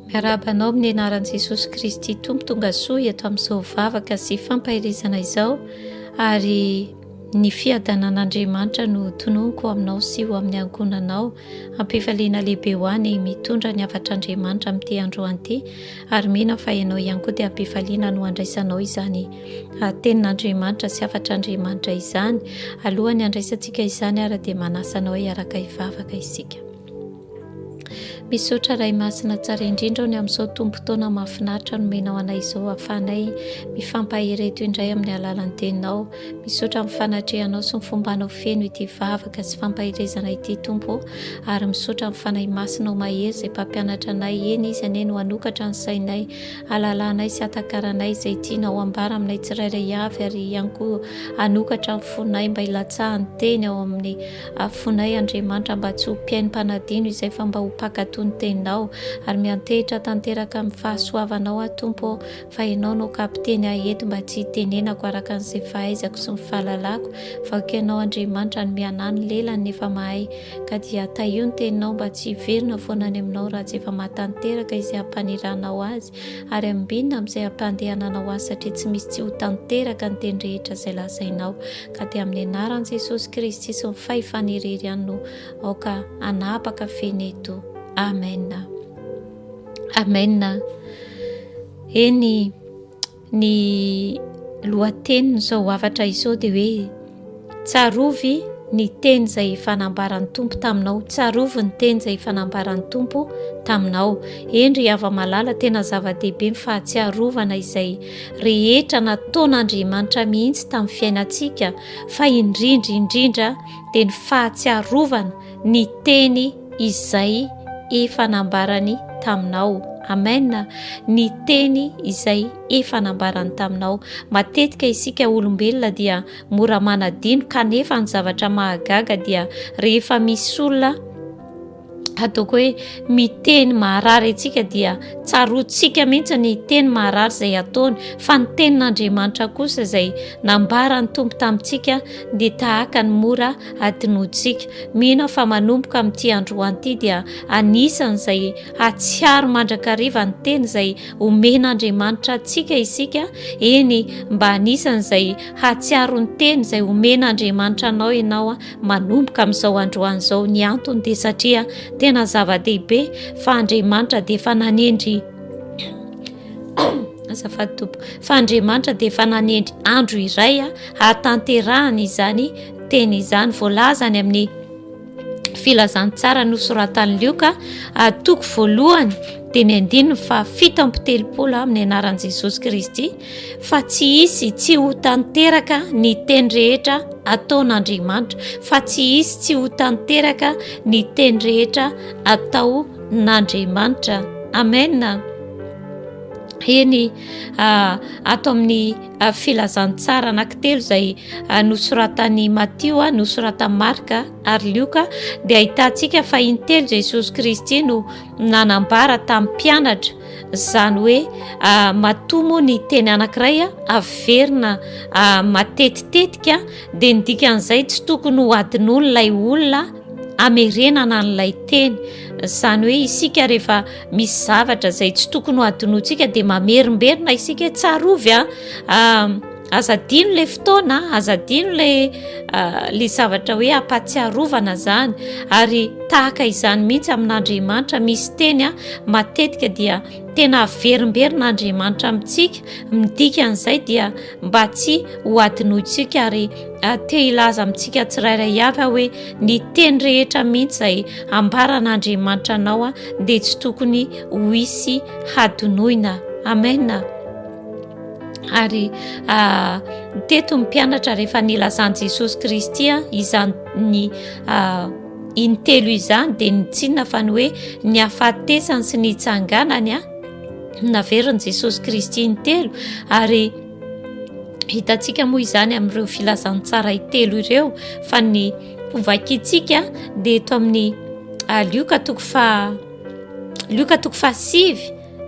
Miarabanao amin'ny anaran'i Jesosy Kristy Tompo tonga soa eto amin'izao vavaka sy fampaherezana izao, ary ny fiadanan'Andriamanitra no tononiko aminao sy ho amin'ny ankonanao. Ampifaliana lehibe ho any mitondra ny havatr'Andriamanitra amin'ity andro an'ity, ary mino fa ianao ihany koa dia ampifaliana no andraisanao izany tenin'Andriamanitra sy havatr'Andriamanitra izany. Alohan'ny andraisantsika izany ary dia manasanao hiaraka hivavaka isika. Misaotra ray masina tsara indrindra ny amin'izao tombon-taona mahafinaritra nomenao anay izao, ahafahanay mifampahery indray amin'ny alalan'ny teninao. Misaotra amin'ny fanatrehanao sy ny fombanao feno ity vavaka sy fampaherezana ity Tompo, ary misaotra amin'ny fanahy masinao mahery izay mpampianatra anay eny izy ane no hanokatra ny sainay, alalanay sy atakaranay izay tianao ambara aminay tsirairay avy, ary ihany koa hanokatra ny fonay mba hilatsahan'ny teny ao amin'ny fonay Andriamanitra, mba tsy ho mpiaim-panadino izay fa mba ho mpakatony teninao, ary miantehitra tanteraka amin'ny fahasoavanao a Tompo, fa ianao no kapiteny aheto mba tsy hitenenako araka an'izay fahaizako sy ny fahalalako, fa ianao Andriamanitra ny mianany lelany nefa mahay, ka dia taio ny teninao mba tsy hiverina foanany aminao raha tsy efa mahatanteraka izay hampaniranao azy, ary ambinina amin'izay hampandehananao azy, satria tsy misy tsy ho tanteraka ny teny rehetra izay lazainao. Ka dia amin'ny anaran'i Jesosy Kristy sy ny fahifanerery ihany no aoka anapaka feneto. Amen. Amen. Eny ny lohateniny izao havatra izao dia hoe tsarovy ny teny izay fanambaran'ny Tompo taminao, tsarovy ny teny izay fanambaran'ny Tompo taminao. Endry hava-malala, tena zava-dehibe ny fahatsiarovana izay rehetra nataon'Andriamanitra mihitsy tamin'ny fiainantsika, fa indrindra dia ny fahatsiarovana ny teny izay efa nambarany taminao. Amen. Ny teny izay efa nambarany taminao. Matetika isika olombelona dia mora manadino, kanefa ny zavatra mahagaga dia rehefa misy olona ataoko hoe miteny maharary antsika dia tsaroantsika mihitsy ny teny maharary izay ataony, fa ny tenin'Andriamanitra kosa izay nambarany Tompo tamintsika dia tahaka ny mora adinoantsika. Mino fa manomboka amin'ity androany ity dia anisan'izay hatsiaro mandrakariva ny teny izay omen'Andriamanitra antsika isika, eny mba anisan'izay hatsiaro ny teny izay omen'Andriamanitra anao ianao manomboka amin'izao androany izao. Ny antony dia satria tena zava-dehibe fa Andriamanitra dia efa nanendry azafady Tompo, fa Andriamanitra dia efa nanendry andro iray hatanterahany izany teny izany, voalazany amin'ny filazantsara nosoratan'ny LIOKA toko voalohany dia ny 7:7 amin'ny anaran'i Jesosy Kristy, fa tsy hisy tsy ho tanteraka ny teny rehetra ataon'Andriamanitra, fa tsy hisy tsy ho tanteraka ny teny rehetra ataon'Andriamanitra. Amen. Eny ato amin'ny filazantsara anankitelo izay nosoratan'ny Matio, nosoratan'ny Marka ary LIOKA, dia ahitantsika fa intelo Jesosy Kristy no nanambara tamin'ny mpianatra, izany hoe matomo ny teny anankiray averina matetitetika, dia ny dikan'izay tsy tokony ho adinoin'ilay olona amerenana an'ilay teny. Izany hoe isika rehefa misy zavatra izay tsy tokony ho adinoantsika dia mamerimberina isika, tsarovy azadino le fotoana, azadino le zavatra hoe ampatsiarovana zany, ary tahaka izany mihitsy amin'Andriamanitra. Misy teny matetika dia tena averimberin'Andriamanitra amintsika, midikan'izay dia mba tsy ho adinoantsika, ary te hilaza amintsika tsirairay avy hoe ny teny rehetra mihitsy izay ambaran'Andriamanitra anao dia tsy tokony ho hisy hadinoina. Amen. Ary teto mpianatra rehefa nilazany Jesosy Kristy izany ny intelo izany, dia nitsinona fa ny hoe ny hafatesany sy ny hitsanganany naveriny Jesosy Kristy intelo, ary hitantsika moa izany amin'ireo filazantsara intelo ireo, fa ny ovakitsika dia eto amin'ny LIOKA toko 7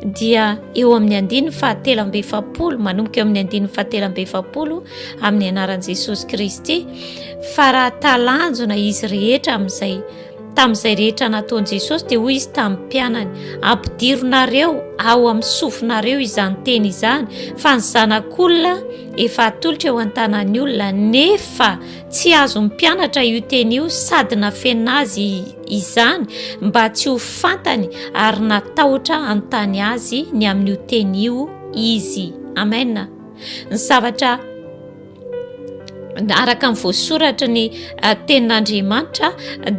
dia eo amin'ny 7:7 manomboka eo amin'ny 7:7 amin'ny anaran'i Jesosy Kristy, fa raha talanjona izy rehetra amin'izay tamin'izay rehetra nataon'i Jesosy dia hoy izy tamin'ny mpianany: ampidironareo ao amin'ny sofinareo izany teny izany, fa ny zanak'olona efa atolotra eo an-tanan'ny olona, nefa tsy azo mpianatra io teny io sady nafenina azy izany mba tsy ho fantany ary natahotra anontany azy ny amin'io teny io izy. Amen. Ny zavatra araka ny voasoratra ny tenin'Andriamanitra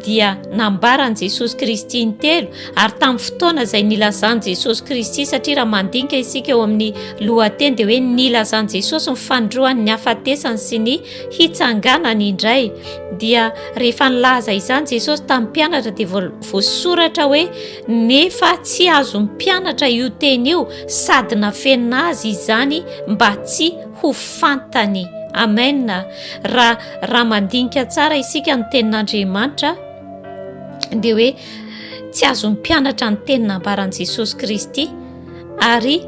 dia nambaran'i Jesosy Kristy intelo, ary tamin'ny fotoana izay nilazan'i Jesosy Kristy, satria raha mandinika isika eo amin'ny lohateny dia hoe nilazan'i Jesosy ny fandroany, ny hafatesany sy ny hitsanganany indray. Dia rehefa nilaza izany Jesosy tamin'ny mpianatra dia voasoratra hoe nefa tsy azo mpianatra io teny io sady nafenina azy izany mba tsy ho fantany. Amen. Raha mandinika tsara isika ny tenin'Andriamanitra dia hoe tsy azo mpianatra ny teny nambaran'i Jesosy Kristy ary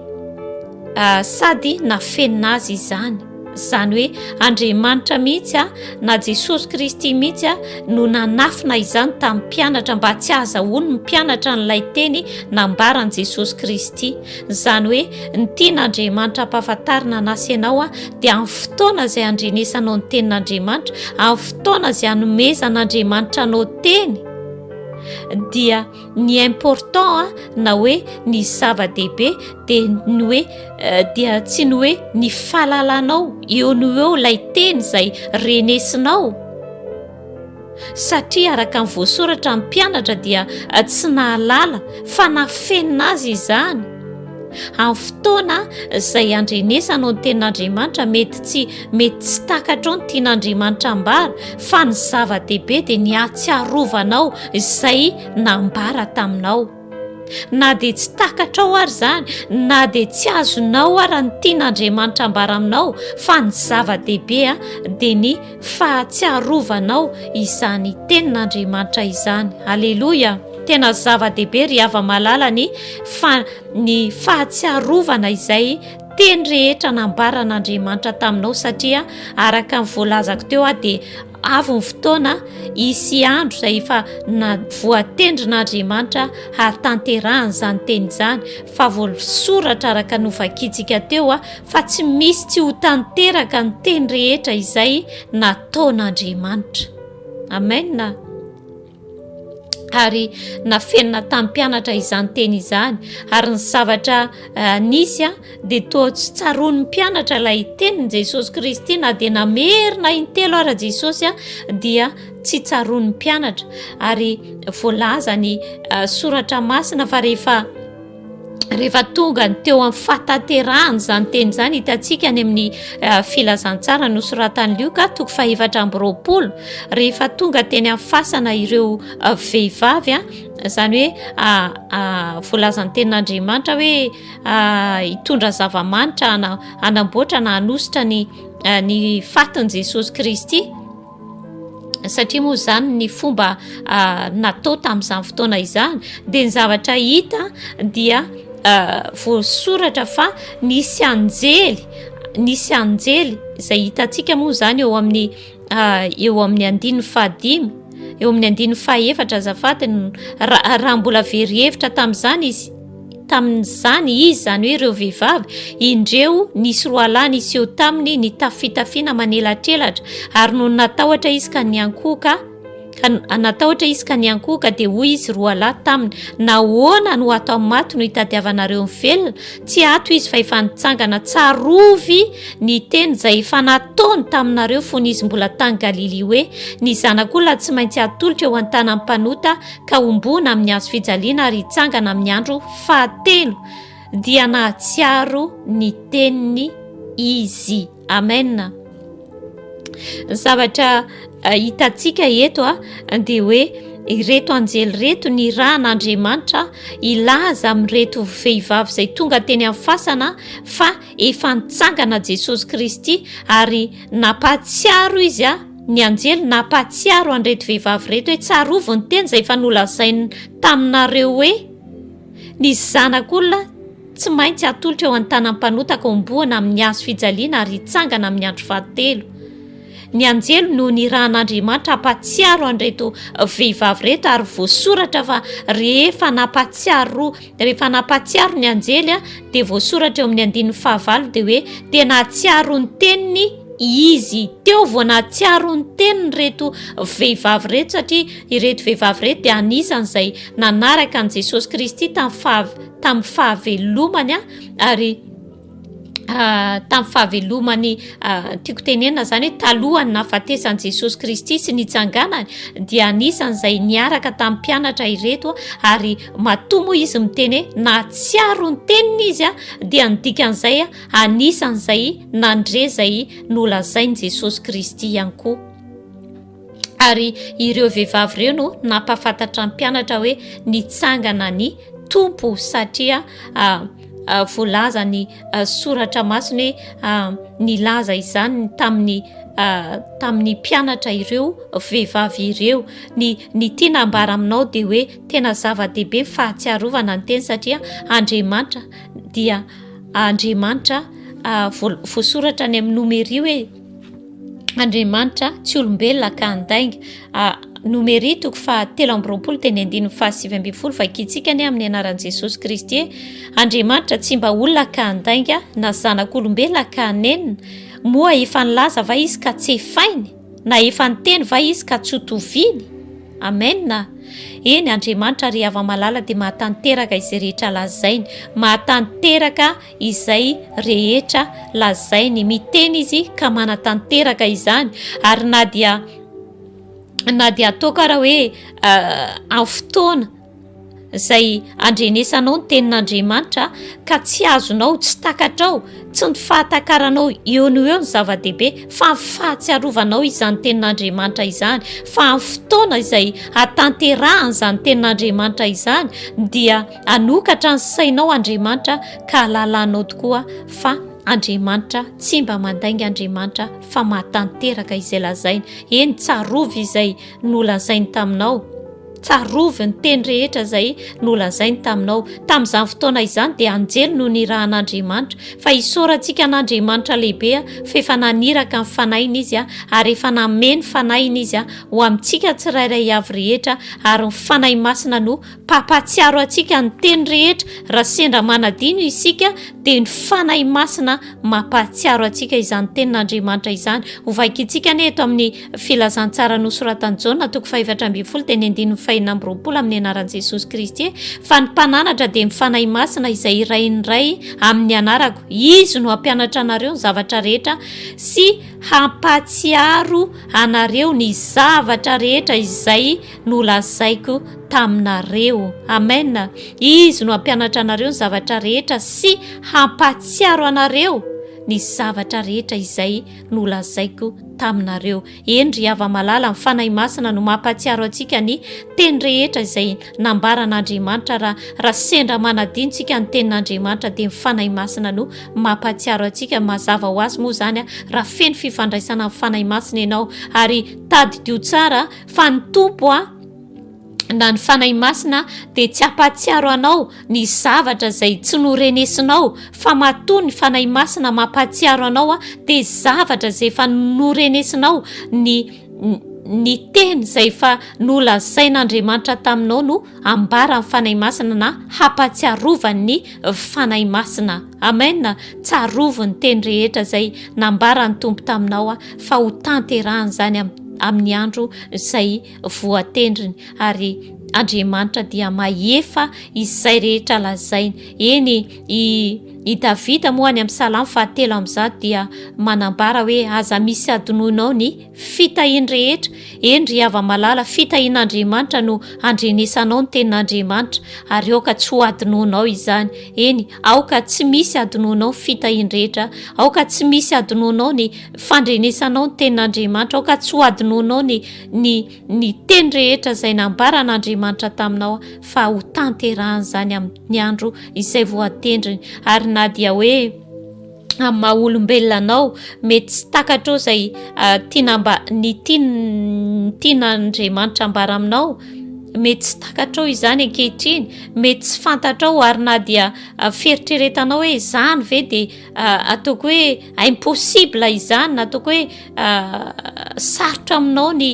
sady nafenina azy izany. Izany hoe Andriamanitra mihitsy na Jesosy Kristy mihitsy no nanafina izany tamin'ny mpianatra mba tsy ahazahoany ny mpianatra n'ilay teny nambaran'i Jesosy Kristy. Izany hoe ny tian'Andriamanitra ampahafantarina anasy ianao dia amin'ny fotoana izay andrenesanao ny tenin'Andriamanitra, amin'ny fotoana izay hanomezan'Andriamanitra anao teny, dia ny important na hoe ny zava-dehibe dia ny hoe dia tsy ny hoe ny fahalalanao eo no eo ilay teny izay renesinao, satria araka ny voasoratra ny mpianatra dia tsy nahalala fa nafenina azy izany. Amin'ny fotoana izay andrenesanao ny tenin'Andriamanitra mety tsy takatra ny tian'Andriamanitra ambara, fa ny zava-dehibe dia ny atsiarovanao izay nambara taminao. Na dia tsy takatrao ary izany, na dia tsy azonao ary ny tian'Andriamanitra ambara aminao, fa ny zava-dehibe dia ny fahatsiarovanao izany tenin'Andriamanitra izany. Aleloia! Tena zava-dehibe ry hava-malala ny fahatsiarovana izay teny rehetra nambaran'Andriamanitra taminao, satria araka ny voalazako teo dia avy ny fotoana hisy andro izay efa voatendrin'Andriamanitra hatanterahana izany teny izany, fa voasoratra araka novakitsika teo fa tsy misy tsy ho tanteraka ny teny rehetra izay nataon'Andriamanitra. Amen. Ary nafenina tamin'ny mpianatra izany teny izany, ary ny zavatra nisy dia toa tsy tsaroany mpianatra ilay tenin' Jesosy Kristy, na dia namerina intelo ara Jesosy dia tsy tsaroany mpianatra. Ary voalaza ny soratra masina fa rehefa tonga ny teo amin'ny fataterahany izany teny izany, hitantsika any amin'ny filazantsara nosoratan'ny LIOKA 4:20, rehefa tonga teny amin'ny fasana ireo vehivavy, izany hoe voalazan'ny tenin'Andriamanitra hoe hitondra zava-manitra hanamboatra na hanositra ny fatin' Jesosy Kristy, satria moa izany ny fomba natao tamin'izany fotoana izany. Dia ny zavatra hita dia voasoratra fa nisy anjely izay hitantsika moa izany eo amin'ny 15, eo amin'ny 14 azafady, raha mbola very hevitra tamin'izany izy, zany hoe ireo vehivavy indreo nisy roalahy nisy eo taminy ny tafitafiana manelatrelatra, ary no natahotra izy ka niankoka dia hoy izy roalahy taminy: nahoana no atao maty no hitadiavanareo ny velona? Tsy ato izy fa efa nitsangana. Tsarovy ny teny izay efa nataony taminareo fony izy mbola tany Galily hoe ny zanak'olona tsy maintsy atolotra eo an-tanan'ny mpanota ka ombona amin'ny hazo fijaliana ary hitsangana amin'ny andro fahatelo. Dia nahatsiaro ny teniny izy. Amen. Zavatra hitantsika eto dia hoe ireto anjely reto ny rahan'Andriamanitra ilaza amin'ireto vehivavy izay tonga teny amin'ny fasana fa efa nitsangana Jesosy Kristy, ary nampatsiaro izy ny anjely nampatsiaro an'ireto vehivavy reto hoe tsarovy ny teny izay efa nolazainy taminareo hoe ny zanak'olona tsy maintsy atolotra eo an-tanan'ny mpanota ka omboana amin'ny hazo fijaliana ary hitsangana amin'ny andro fahatelo. ny anjely no ny rahan'Andriamanitra ampatsiaro an'ireto vehivavy reto ary voasoratra fa rehefa nampatsiaro ny anjely dia voasoratra eo amin'ny 15 dia hoe tena atsiaro ny teniny izy teo vao natsiaro ny teniny reto vehivavy reto satria ireto vehivavy reto dia anisan'izay nanaraka an' Jesosy Kristy tamin'ny fahavelomany ary tamin'ny fahavelomany tiako tenenina zany hoe talohany nahafatesan'i Jesosy Kristy sy nitsanganany dia anisan'izay niaraka tamin'ny mpianatra ireto ary matoa izy miteny hoe natsiaro ny teniny izy dia nidikan'izay anisan'izay nandrezay nolazainy Jesosy Kristy ihany koa. Ary ireo vehivavy ireo no nampafantatra ny mpianatra hoe nitsangana ny Tompo satria voalaza ny soratra masina hoe nilaza izany tamin'ny mpianatra ireo vehivavy ireo ny tiana ambara aminao dia hoe tena zava-dehibe fahatsiarovana ny teny satria Andriamanitra voasoratra ny amin'ny nomeria hoe Andriamanitra tsy olombelona ka andainga. Nomeria 7:20 teny 7:20 vakitsika ny amin'ny anaran'i Jesosy Kristy. Andriamanitra tsy mba olona ka andainga na zanak'olombelona ka anenina, moa efa nilaza va izy ka tsy efainy, na efa niteny va izy ka tsy hotoviany. Amen. Eny Andriamanitra ry hava-malala dia mahatanteraka izay rehetra lazainy, mahatanteraka izay rehetra lazainy, miteny izy ka manatanteraka izany ary na dia atao karaha hoe amin'ny fotoana izay andrenesanao ny tenin'Andriamanitra ka tsy azonao, tsy takatrao, tsy ny fahatakaranao eo no eo ny zava-dehibe fa ny fahatsiarovanao izany tenin'Andriamanitra izany, fa amin'ny fotoana izay hatanterahana izany tenin'Andriamanitra izany dia anokatra ny sainao Andriamanitra ka lalanao tokoa fa Andriamanitra tsy mba mandainga Andriamanitra fa mahatanteraka izay lazainy. Eny Tsarovy izay nolazainy taminao, Tsarovy ny teny rehetra izay nolazainy taminao. Tamin'izany fotoana izany dia anjely no nirahan'Andriamanitra fa isaorantsika an'Andriamanitra lehibe fa efa naniraka ny fanainy izy ary efa nameny fanainy izy ho amintsika tsirairay avy rehetra ary ny fanahy masina no mpampatsiaro antsika ny teny rehetra. Raha sendra manadino isika dia ny fanahy masina mampatsiaro antsika izany tenin'Andriamanitra izany. Ho vaikitsika ny eto amin'ny filazantsara nosoratany Jaona 5:20 teny 9:20 amin'ny anaran'i Jesosy Kristy fa ny mpananatra dia mifanahy masina izay iray ny ray amin'ny anarako. Izy no hampianatra anareo ny zavatra rehetra sy hampatsiaro anareo ny zavatra rehetra izay nolazaiko taminareo. Amen. Izy no hampianatra anareo ny zavatra rehetra sy hampatsiaro anareo ny zavatra rehetra izay nolazaiko taminareo. Eny hava-malala ny fanahy masina no mampatsiaro antsika ny teny rehetra izay nambaran'Andriamanitra. Raha sendra manadintsika ny tenin'Andriamanitra dia ny fanahy masina no mampatsiaro antsika. Mazava ho azy moa zany raha feno fifandraisana amin'ny fanahy masina ianao ary tadidio tsara fa ny Tompo na ny fanahy masina dia tsy hampatsiaro anao ny zavatra izay tsy norenesinao fa matoa ny fanahy masina mampatsiaro anao dia zavatra izay efa norenesinao, ny teny izay efa nolazain'Andriamanitra taminao no ambara ny fanahy masina na hampatsiarovany fanahy masina. Amen. Tsarovy ny teny rehetra izay nambara ny Tompo taminao fa ho tanterahany izany amin'ny andro izay voatendriny ary Andriamanitra dia mahefa izay rehetra lazainy. Eny i Davida moa any amin'ny Salamo 7:6 dia manambara hoe aza misy adinoinao ny fitahiany rehetra. Eny ry hava-malala, fitahian'Andriamanitra no andrenesanao ny tenin'Andriamanitra ary aoka tsy ho adinoinao izany. Eny aoka tsy misy adinoinao ny fitahiany rehetra, aoka tsy misy adinoinao ny fandrenesanao ny tenin'Andriamanitra, aoka tsy ho adinoinao ny teny rehetra izay nambaran'Andriamanitra taminao fa ho tanterahany izany amin'ny andro izay voatendriny. Ary na dia hoe amin'ny maha olombelona anao mety tsy takatrao izay tian'Andriamanitra ambara aminao, mety tsy takatrao izany ankehitriny, mety tsy fantatrao ary na dia fieritreretanao hoe izany ve dia ataoko hoe impossible izany, na ataoko hoe sarotra aminao ny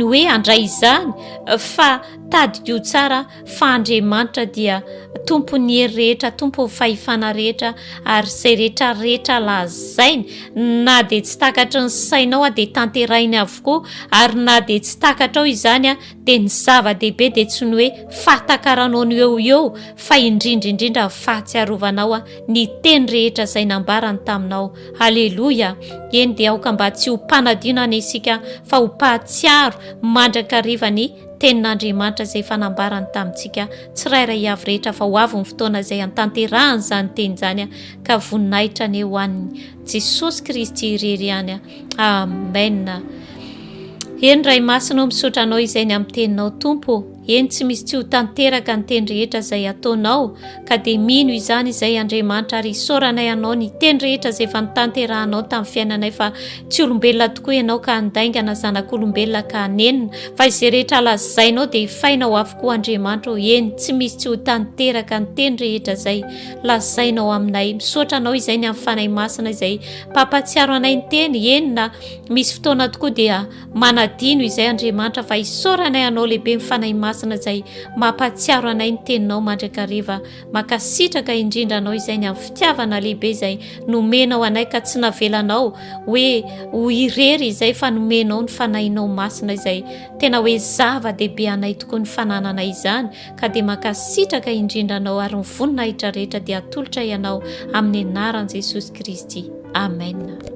hoe handray izany, fa tadiko tsara fa Andriamanitra dia tompon'ny hery rehetra, tompon'ny fahefana rehetra, ary izay rehetrarehetra lazainy, na dia tsy takatry ny sainao dia tanterainy avokoa, ary na dia tsy takatrao izany dia ny zava-dehibe dia tsy ny hoe fatakaranao ny eo fa indrindraindrindra fahatsiarovanao ny teny rehetra izay nambarany taminao. Haleloia! Eny dia aoka mba tsy ho mpanadinana isika fa ho pahatsiaro mandrakariva ny tenin'Andriamanitra izay fanambarany tamintsika tsirairay avy rehetra, fa ho avy ny fotoana izay antanterahany izany teny izany ka voninahitra ny ho an'ny Jesosy Kristy irery ihany. Amen. Eny ray masinao misaotra anao izay ny amin'ny teninao Tompo. Eny tsy misy tsy ho tanteraka ny teny rehetra izay ataonao, ka dia mino izany izay Andriamanitra, ary isaoranay anao ny teny rehetra izay efa nitanterahanao tamin'ny fiainanay, fa tsy olombelona tokoa ianao ka handaingana zanak'olombelona ka hanenina, fa izay rehetra lazainao dia hifainao avokoa Andriamanitra. Eny tsy misy tsy ho tanteraka ny teny rehetra izay lazainao aminay. Misaotra anao izay ny amin'ny fanahy masina izay pampatsiaro anay ny teny. Eny na misy fotoana tokoa dia manadino izay Andriamanitra, fa isaoranay anao lehibe mifanahy masina izay mampatsiaro anay ny teninao mandrakariva. Makasitraka indrindra anao izay ny amin'ny fitiavana lehibe izay nomenao anay, ka tsy navelanao hoe ho irery izay, fa nomenao ny fanahinao masina izay tena hoe zava-dehibe anay tokoa ny fananana izany. Ka dia makasitraka indrindra anao, ary ny voninahitra rehetra dia atolotra ianao amin'ny anaran'i Jesosy Kristy. Amen.